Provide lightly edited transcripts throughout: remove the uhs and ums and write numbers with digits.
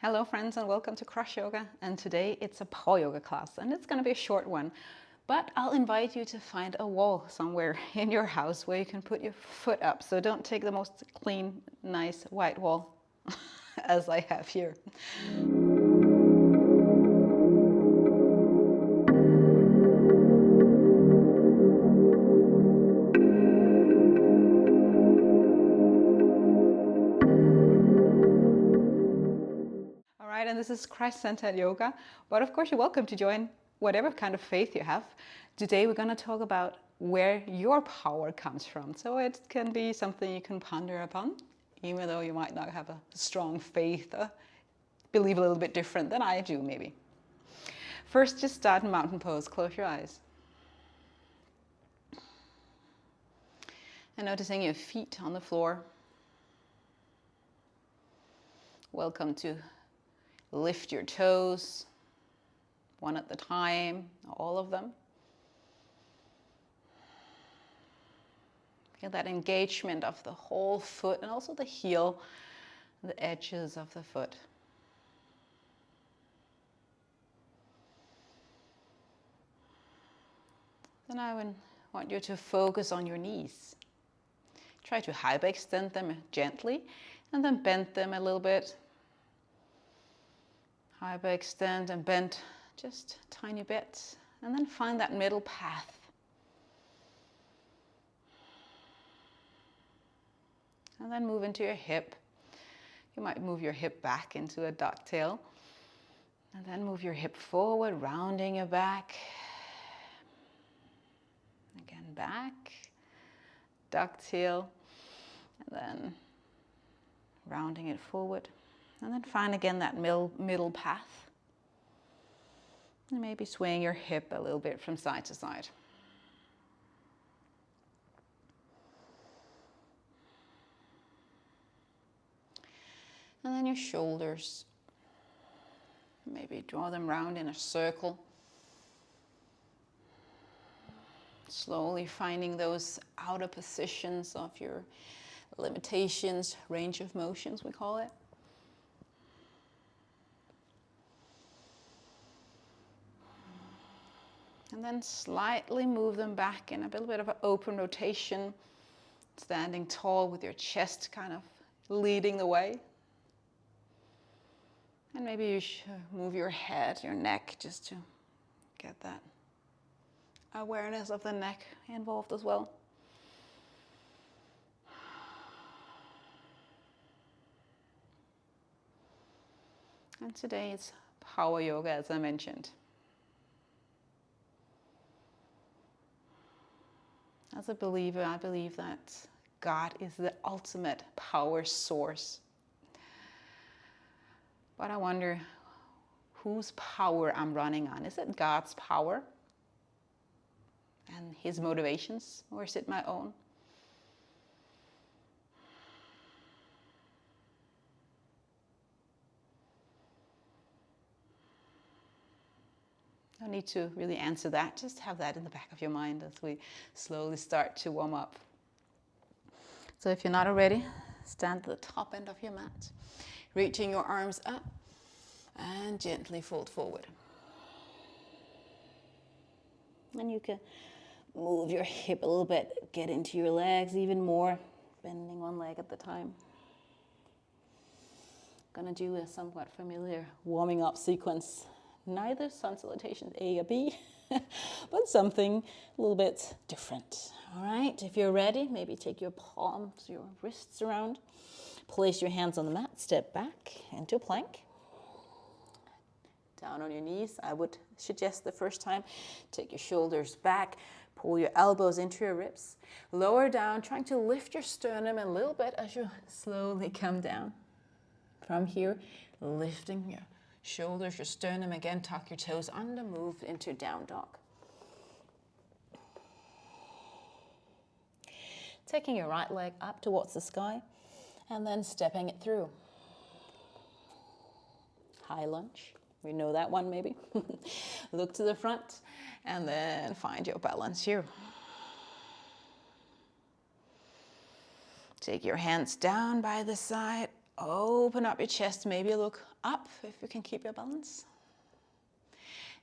Hello friends and welcome to CrossYoga, and today it's a power yoga class and it's going to be a short one, but I'll invite you to find a wall somewhere in your house where you can put your foot up. So don't take the most clean, nice white wall as I have here. And this is Christ-centered yoga, but of course you're welcome to join whatever kind of faith you have. Today we're going to talk about where your power comes from. So it can be something you can ponder upon, even though you might not have a strong faith or believe a little bit different than I do maybe. First, just start in mountain pose. Close your eyes. And noticing your feet on the floor. Welcome to lift your toes, one at a time, all of them. Feel that engagement of the whole foot and also the heel, the edges of the foot. Then I want you to focus on your knees. Try to hyperextend them gently and then bend them a little bit. Hyperextend and bend just a tiny bit, and then find that middle path. And then move into your hip. You might move your hip back into a ducktail, and then move your hip forward, rounding your back. Again, back, ducktail, and then rounding it forward. And then find again that middle path. And maybe swaying your hip a little bit from side to side. And then your shoulders. Maybe draw them round in a circle. Slowly finding those outer positions of your limitations, range of motions we call it. And then slightly move them back in a little bit of an open rotation, standing tall with your chest kind of leading the way. And maybe you should move your head, your neck, just to get that awareness of the neck involved as well. And today it's power yoga, as I mentioned. As a believer, I believe that God is the ultimate power source. But I wonder whose power I'm running on. Is it God's power and His motivations, or is it my own? No need to really answer that. Just have that in the back of your mind as we slowly start to warm up. So if you're not already, stand at the top end of your mat, reaching your arms up and gently fold forward. And you can move your hip a little bit, get into your legs even more, bending one leg at the time. Gonna do a somewhat familiar warming up sequence. Neither sun salutation A or B, but something a little bit different. All right, if you're ready, maybe take your palms, your wrists around. Place your hands on the mat, step back into a plank. Down on your knees. I would suggest the first time, take your shoulders back, pull your elbows into your ribs. Lower down, trying to lift your sternum a little bit as you slowly come down. From here, lifting your shoulders, your sternum again, tuck your toes under, move into down dog. Taking your right leg up towards the sky and then stepping it through. High lunge, we know that one maybe. Look to the front and then find your balance here. Take your hands down by the side Open up your chest, maybe look up if you can keep your balance.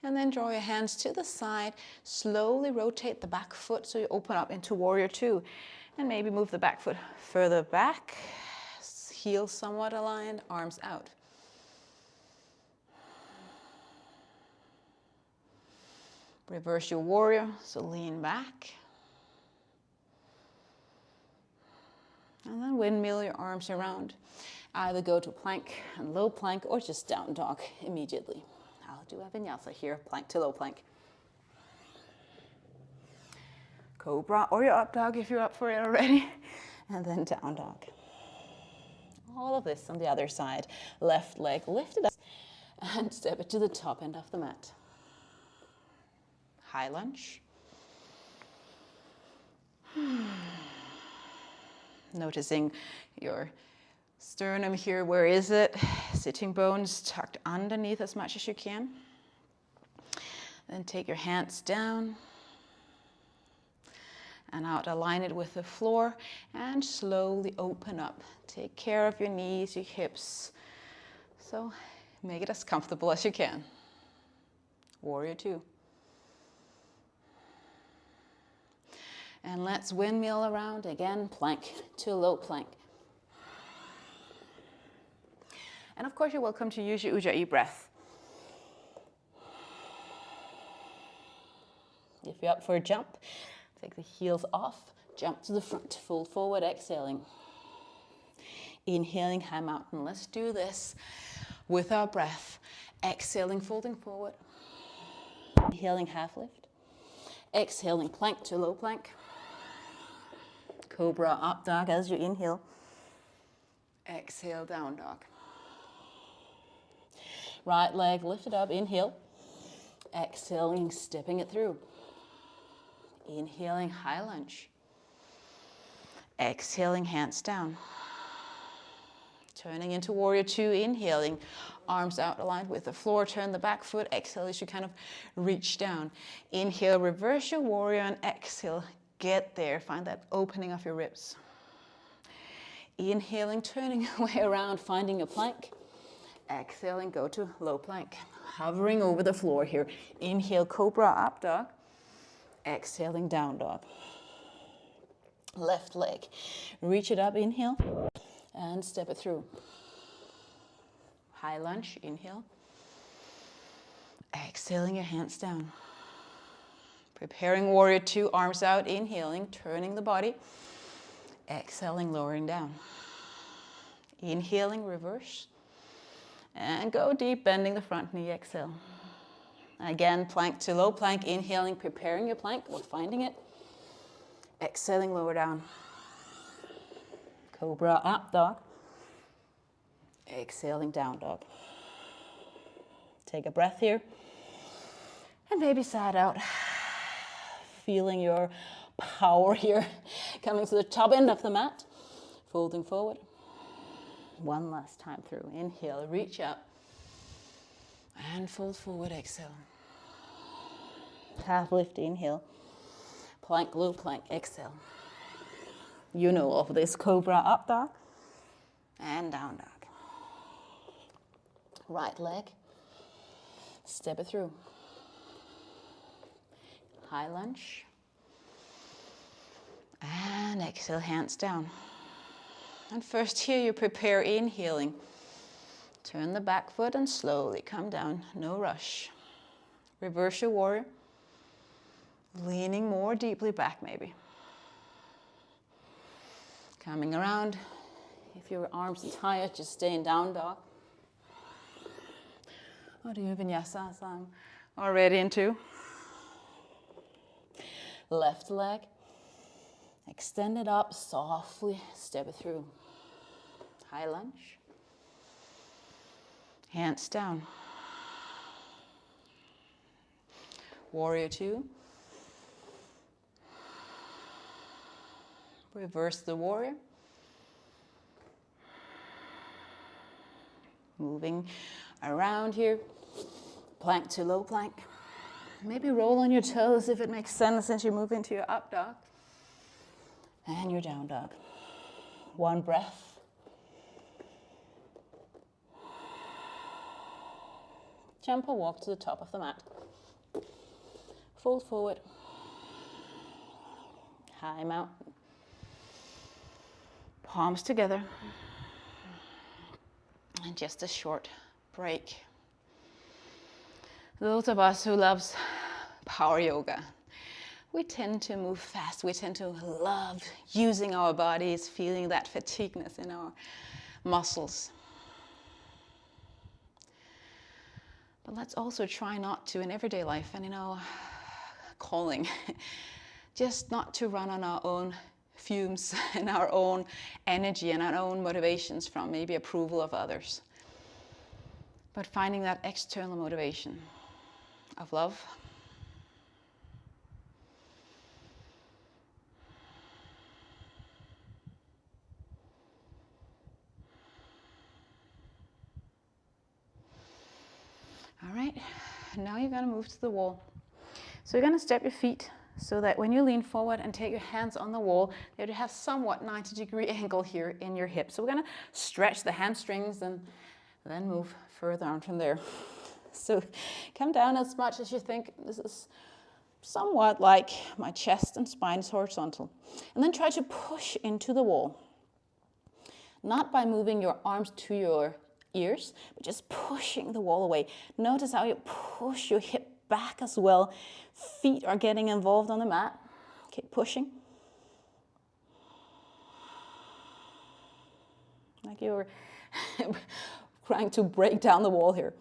And then draw your hands to the side, slowly rotate the back foot so you open up into warrior two. And maybe move the back foot further back, heels somewhat aligned, arms out. Reverse your warrior, so lean back. And then windmill your arms around. Either go to plank and low plank or just down dog immediately. I'll do a vinyasa here, plank to low plank. Cobra or your up dog if you're up for it already. And then down dog. All of this on the other side. Left leg lifted up and step it to the top end of the mat. High lunge. Noticing your sternum here, where is it? Sitting bones tucked underneath as much as you can. Then take your hands down and out, align it with the floor and slowly open up. Take care of your knees, your hips. So make it as comfortable as you can. Warrior two. And let's windmill around again, plank to low plank. And of course you're welcome to use your Ujjayi breath. If you're up for a jump, take the heels off, jump to the front, fold forward, exhaling. Inhaling, high mountain. Let's do this with our breath. Exhaling, folding forward. Inhaling, half lift. Exhaling, plank to low plank. Cobra, up dog as you inhale. Exhale, down dog. Right leg lifted up, inhale. Exhaling, stepping it through. Inhaling, high lunge. Exhaling, hands down. Turning into warrior two, inhaling. Arms out aligned with the floor, turn the back foot. Exhale as you kind of reach down. Inhale, reverse your warrior and exhale. Get there, find that opening of your ribs. Inhaling, turning your way around, finding a plank. Exhaling, go to low plank. Hovering over the floor here. Inhale, cobra, up dog. Exhaling, down dog. Left leg. Reach it up, inhale. And step it through. High lunge, inhale. Exhaling, your hands down. Preparing warrior two, arms out, inhaling, turning the body. Exhaling, lowering down. Inhaling, reverse. And go deep, bending the front knee, exhale. Again, plank to low plank, inhaling, preparing your plank, or finding it. Exhaling, lower down. Cobra, up dog. Exhaling, down dog. Take a breath here. And maybe side out. Feeling your power here. Coming to the top end of the mat. Folding forward. One last time through. Inhale, reach up. And fold forward, exhale. Half lift, inhale. Plank, low plank, exhale. You know of this, cobra, up dog. And down dog. Right leg. Step it through. High lunge. And exhale, hands down. And first here you prepare inhaling. Turn the back foot and slowly come down, no rush. Reverse your warrior. Leaning more deeply back maybe. Coming around. If your arms are tired, just stay in down dog. Or do Vinyasa as I'm already into. Left leg. Extend it up, softly step it through. High lunge. Hands down. Warrior two. Reverse the warrior. Moving around here. Plank to low plank. Maybe roll on your toes if it makes sense as you move into your up dog. And your down dog. One breath. Jump or walk to the top of the mat. Fold forward. High mountain. Palms together. And just a short break. Those of us who loves power yoga, we tend to move fast. We tend to love using our bodies, feeling that fatigueness in our muscles. But let's also try not to, in everyday life and in our calling, just not to run on our own fumes and our own energy and our own motivations from maybe approval of others. But finding that external motivation of love. All right, now you're going to move to the wall. So you're going to step your feet so that when you lean forward and take your hands on the wall, you have somewhat 90-degree angle here in your hips. So we're going to stretch the hamstrings and then move further on from there. So come down as much as you think. This is somewhat like my chest and spine is horizontal. And then try to push into the wall. Not by moving your arms to your ears, but just pushing the wall away. Notice how you push your hip back as well. Feet are getting involved on the mat. Keep pushing. Like you're trying to break down the wall here.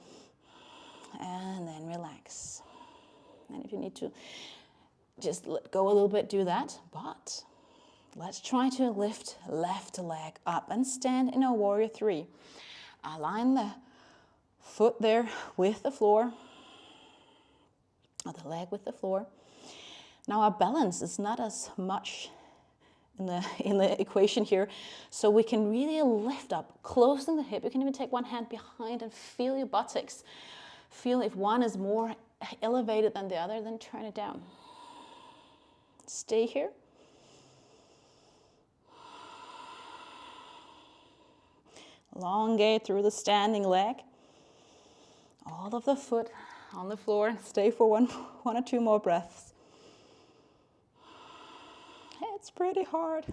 And then relax. And if you need to just let go a little bit, do that. But let's try to lift left leg up and stand in a warrior 3. Align the foot there with the floor, or the leg with the floor. Now our balance is not as much in the equation here, so we can really lift up, closing the hip. You can even take one hand behind and feel your buttocks. Feel if one is more elevated than the other, then turn it down. Stay here. Elongate through the standing leg. All of the foot on the floor, and stay for one or two more breaths. It's pretty hard.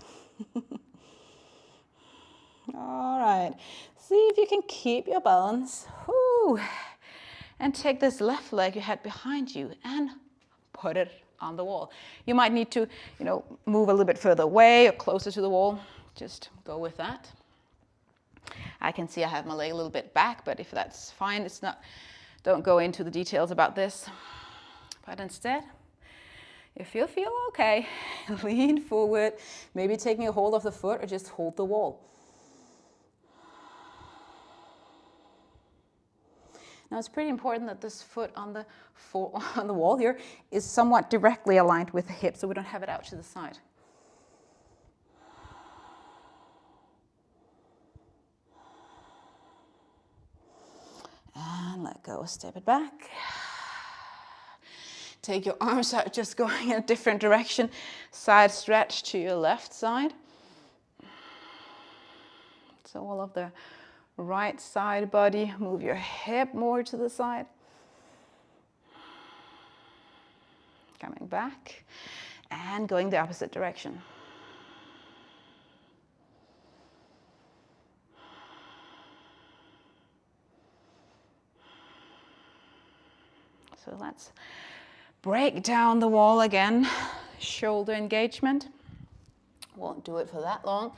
All right. See if you can keep your balance. Whew. And take this left leg you had behind you and put it on the wall. You might need to, move a little bit further away or closer to the wall. Just go with that. I can see I have my leg a little bit back, but if that's fine, don't go into the details about this. But instead, if you feel okay, lean forward, maybe taking a hold of the foot or just hold the wall. Now it's pretty important that this foot on the wall here is somewhat directly aligned with the hip, so we don't have it out to the side. And let go, step it back. Take your arms out, just going in a different direction. Side stretch to your left side. So all of the right side body, move your hip more to the side. Coming back and going the opposite direction. So let's break down the wall again. Shoulder engagement. Won't do it for that long.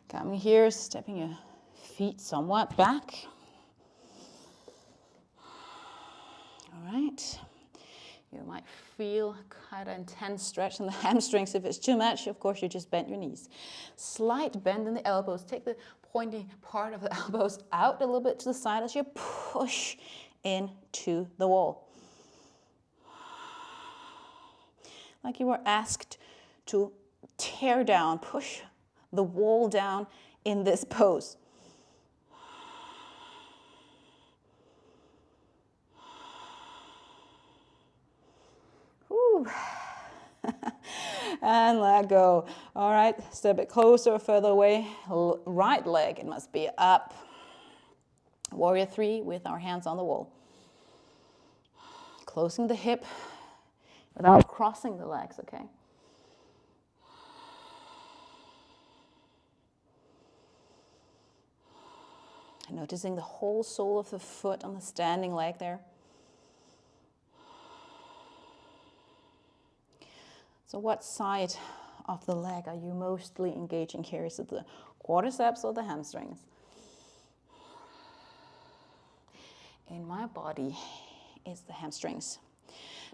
Coming here, stepping your feet somewhat back. All right. You might feel quite an intense stretch in the hamstrings. If it's too much, of course, you just bend your knees. Slight bend in the elbows. Take the pointy part of the elbows out a little bit to the side as you push into the wall. Like you were asked to tear down, push the wall down in this pose. Whew. And let go. All right, step it closer or further away. Right leg, it must be up. Warrior 3 with our hands on the wall. closing the hip without crossing the legs, okay? Noticing the whole sole of the foot on the standing leg there. So what side of the leg are you mostly engaging here? Is it the quadriceps or the hamstrings? In my body, it's the hamstrings.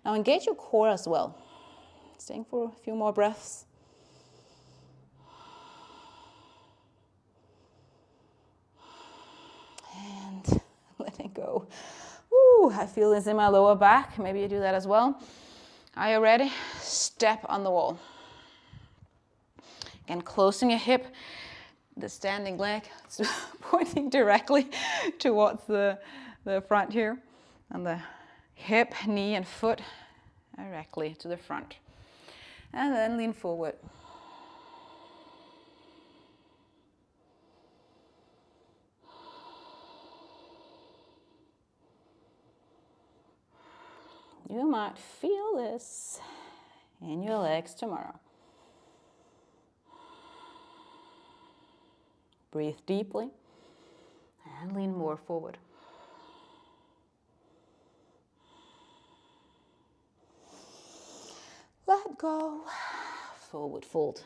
Now engage your core as well. Staying for a few more breaths. And letting go. Ooh, I feel this in my lower back. Maybe you do that as well. Are you ready? Step on the wall. Again, closing your hip, the standing leg pointing directly towards the front here, and the hip, knee, and foot directly to the front. And then lean forward. You might feel this in your legs tomorrow. Breathe deeply and lean more forward. Let go. Forward fold.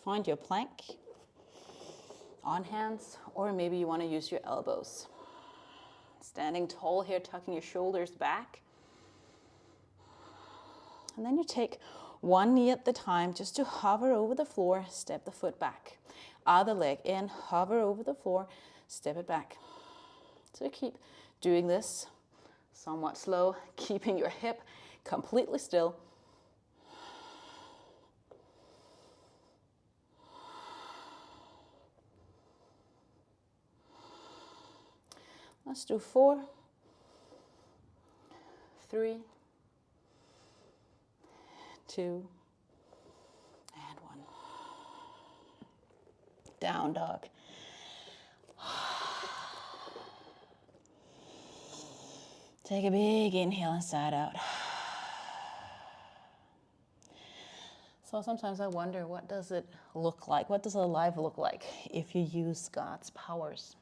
Find your plank on hands, or maybe you want to use your elbows. Standing tall here, tucking your shoulders back. And then you take one knee at the time just to hover over the floor, step the foot back. Other leg in, hover over the floor, step it back. So keep doing this somewhat slow, keeping your hip completely still. Let's do 4, 3, 2, and 1. Down dog. Take a big inhale and sigh out. So sometimes I wonder, what does it look like? What does a life look like if you use God's powers?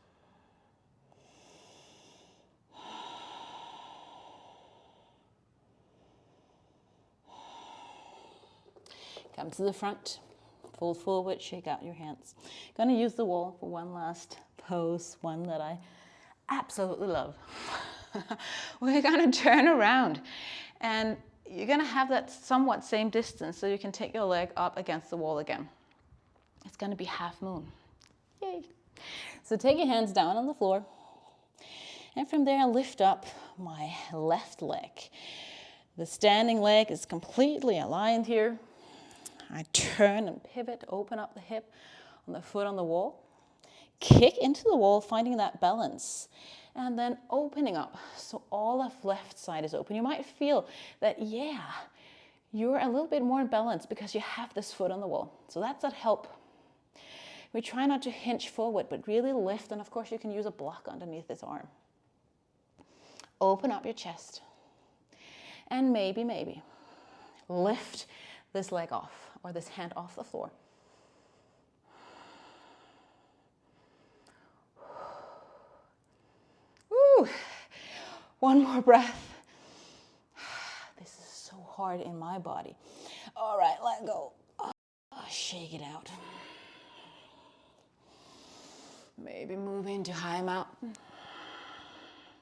Come to the front, fold forward, shake out your hands. Gonna use the wall for one last pose, one that I absolutely love. We're gonna turn around and you're gonna have that somewhat same distance so you can take your leg up against the wall again. It's gonna be half moon. Yay. So take your hands down on the floor, and from there I lift up my left leg. The standing leg is completely aligned here. I turn and pivot, open up the hip on the foot on the wall. Kick into the wall, finding that balance. And then opening up, so all of left side is open. You might feel that, yeah, you're a little bit more in balance because you have this foot on the wall. So that's that help. We try not to hinge forward, but really lift. And of course, you can use a block underneath this arm. Open up your chest. And maybe, lift this leg off, or this hand off the floor. Woo. One more breath. This is so hard in my body. All right, let go. Shake it out. Maybe move into high mountain.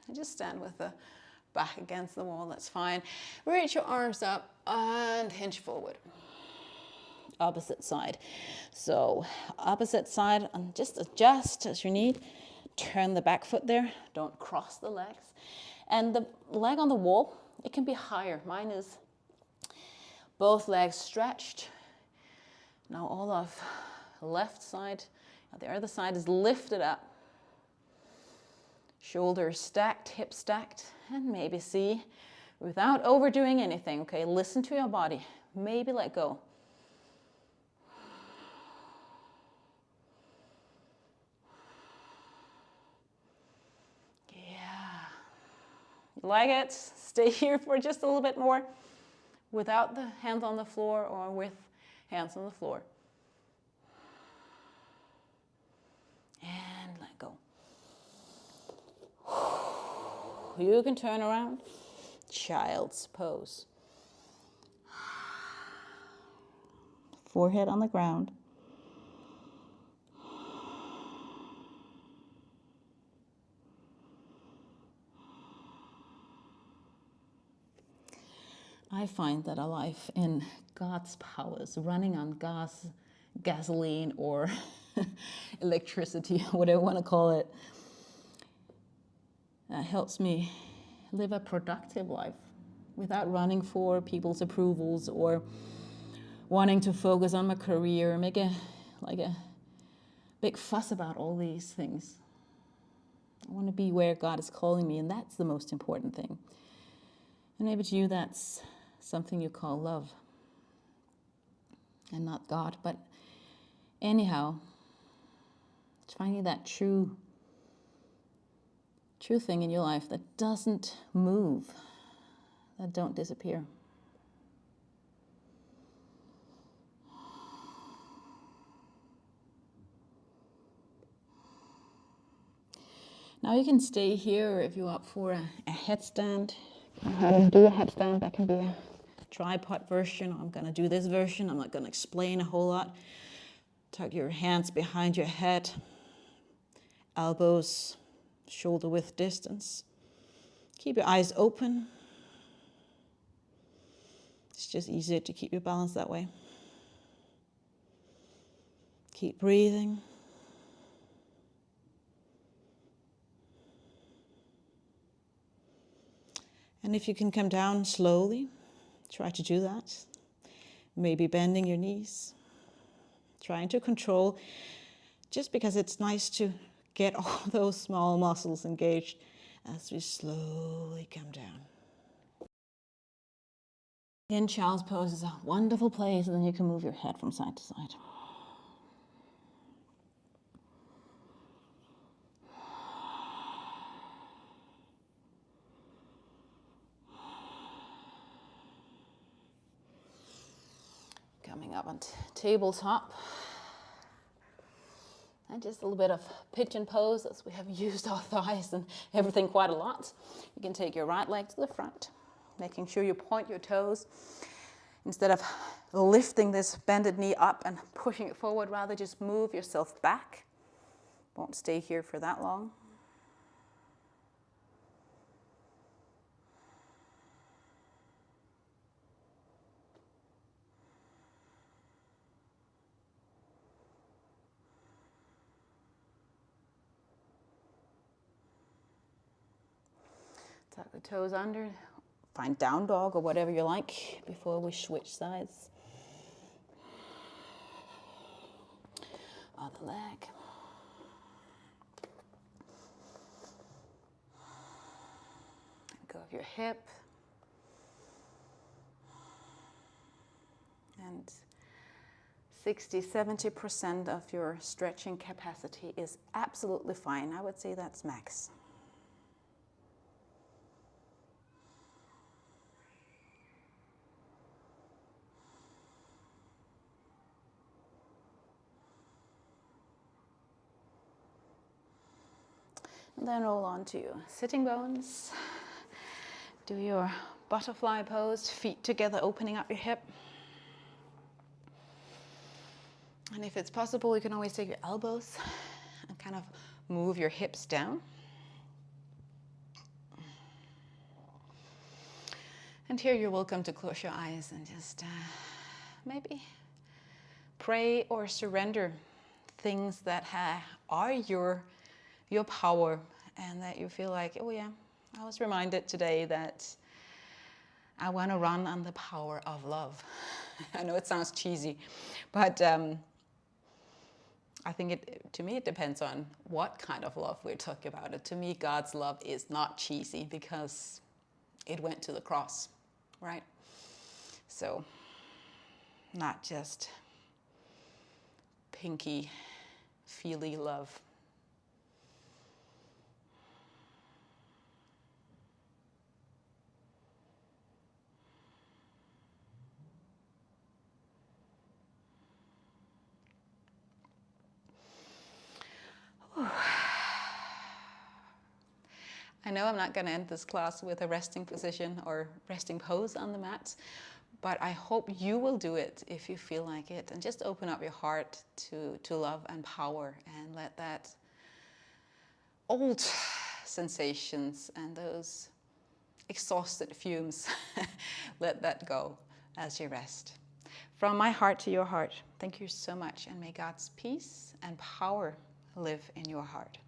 And just stand with the back against the wall, that's fine. Reach your arms up and hinge forward. Opposite side. So opposite side, and just adjust as you need. Turn the back foot there. Don't cross the legs. And the leg on the wall, it can be higher. Mine is both legs stretched. Now all of left side, the other side is lifted up. Shoulders stacked, hips stacked, and maybe see, without overdoing anything, okay, listen to your body. Maybe let go. you like it, stay here for just a little bit more without the hands on the floor or with hands on the floor. And let go. You can turn around. Child's pose. Forehead on the ground. I find that a life in God's powers, running on gasoline or electricity, whatever you want to call it, helps me live a productive life without running for people's approvals or wanting to focus on my career, make a big fuss about all these things. I want to be where God is calling me, and that's the most important thing. And maybe to you that's something you call love and not God. But anyhow, it's finding that true thing in your life that doesn't move, that don't disappear. Now you can stay here if you're up for a headstand. How to do a headstand, that can be a tripod version. I'm going to do this version. I'm not going to explain a whole lot. Tuck your hands behind your head, elbows shoulder width distance. Keep your eyes open. It's just easier to keep your balance that way. Keep breathing. And if you can come down slowly, try to do that. Maybe bending your knees. Trying to control, just because it's nice to get all those small muscles engaged as we slowly come down. Again, child's pose is a wonderful place, and then you can move your head from side to side. Coming up on tabletop. And just a little bit of pigeon pose, as we have used our thighs and everything quite a lot. You can take your right leg to the front, making sure you point your toes. Instead of lifting this bended knee up and pushing it forward, rather just move yourself back. Won't stay here for that long. Tuck the toes under, find down dog or whatever you like before we switch sides. Other leg. Let go of your hip. And 60-70% of your stretching capacity is absolutely fine. I would say that's max. And then roll on to sitting bones. Do your butterfly pose, feet together, opening up your hip. And if it's possible, you can always take your elbows and kind of move your hips down. And here you're welcome to close your eyes and just maybe pray or surrender things that are your power, and that you feel like, oh yeah, I was reminded today that I want to run on the power of love. I know it sounds cheesy, but I think to me it depends on what kind of love we're talking about. To me, God's love is not cheesy because it went to the cross, right? So not just pinky, feely love. I know I'm not going to end this class with a resting position or resting pose on the mat, but I hope you will do it if you feel like it, and just open up your heart to love and power, and let that old sensations and those exhausted fumes, let that go as you rest. From my heart to your heart, thank you so much, and may God's peace and power live in your heart.